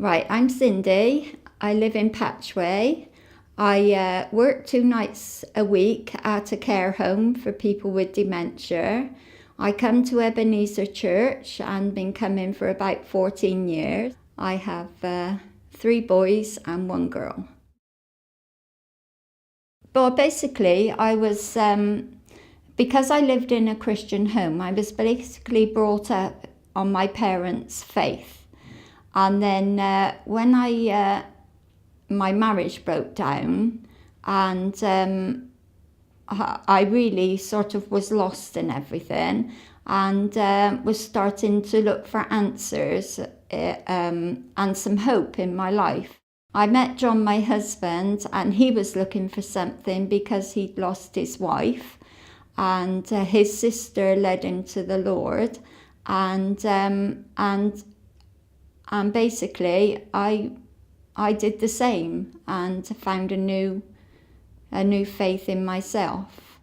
Right, I'm Cindy. I live in Patchway. I work 2 nights a week at a care home for people with dementia. I come to Ebenezer Church and been coming for about 14 years. I have 3 boys and 1 girl. But basically, because I lived in a Christian home, I was basically brought up on my parents' faith. And then when my marriage broke down, and I really sort of was lost in everything, and was starting to look for answers and some hope in my life. I met John, my husband, and he was looking for something because he'd lost his wife, and his sister led him to the Lord, and basically I did the same and found a new faith in myself.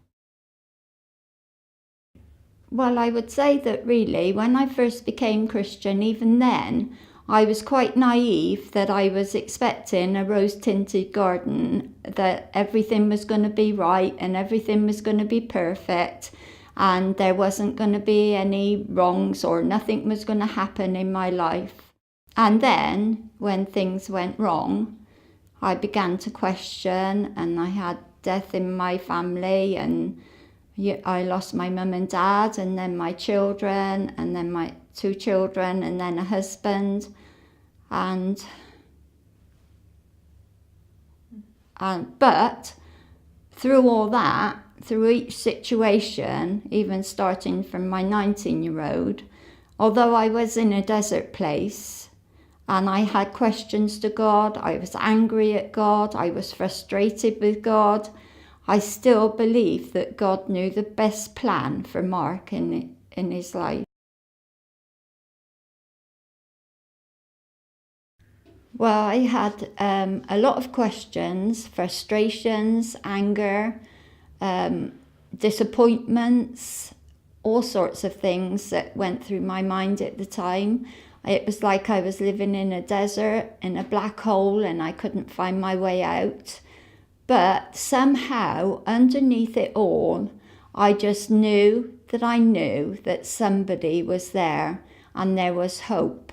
Well, I would say that really when I first became Christian, even then, I was quite naive that I was expecting a rose-tinted garden, that everything was going to be right and everything was going to be perfect, and there wasn't going to be any wrongs or nothing was going to happen in my life. And then, when things went wrong, I began to question, and I had death in my family, and I lost my mum and dad, and then my children, and then my 2 children, and then a husband. But through all that, through each situation, even starting from my 19-year-old, although I was in a desert place, and I had questions to God, I was angry at God, I was frustrated with God, I still believe that God knew the best plan for Mark in his life. Well, I had a lot of questions, frustrations, anger, disappointments, all sorts of things that went through my mind at the time. It was like I was living in a desert, in a black hole, and I couldn't find my way out. But somehow, underneath it all, I just knew that somebody was there and there was hope.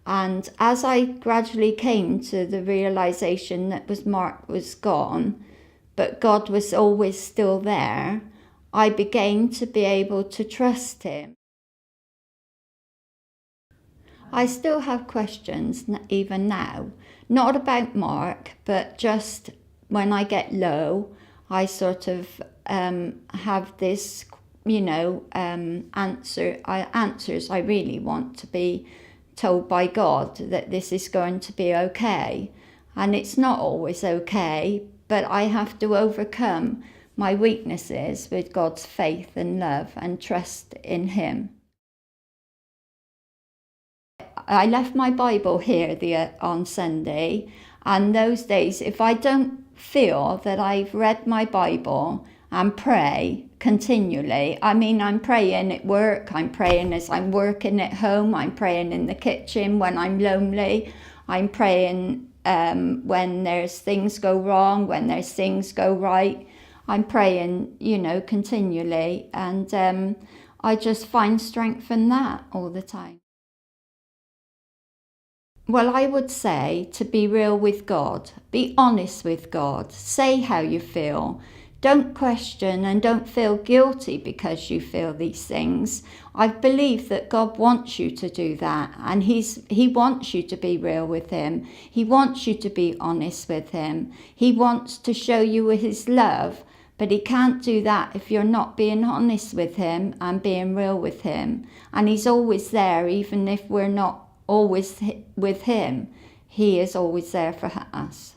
And as I gradually came to the realization that Mark was gone, but God was always still there, I began to be able to trust him. I still have questions even now, not about Mark, but just when I get low, I sort of have this, answers. I really want to be told by God that this is going to be okay. And it's not always okay, but I have to overcome my weaknesses with God's faith and love and trust in him. I left my Bible here on Sunday, and those days, if I don't feel that I've read my Bible and pray continually, I'm praying at work, I'm praying as I'm working at home, I'm praying in the kitchen when I'm lonely, I'm praying when there's things go wrong, when there's things go right, I'm praying, continually, and I just find strength in that all the time. Well, I would say to be real with God, be honest with God, say how you feel. Don't question and don't feel guilty because you feel these things. I believe that God wants you to do that, and He wants you to be real with Him. He wants you to be honest with Him. He wants to show you His love, but He can't do that if you're not being honest with Him and being real with Him. And He's always there, even if we're not always with Him. He is always there for us.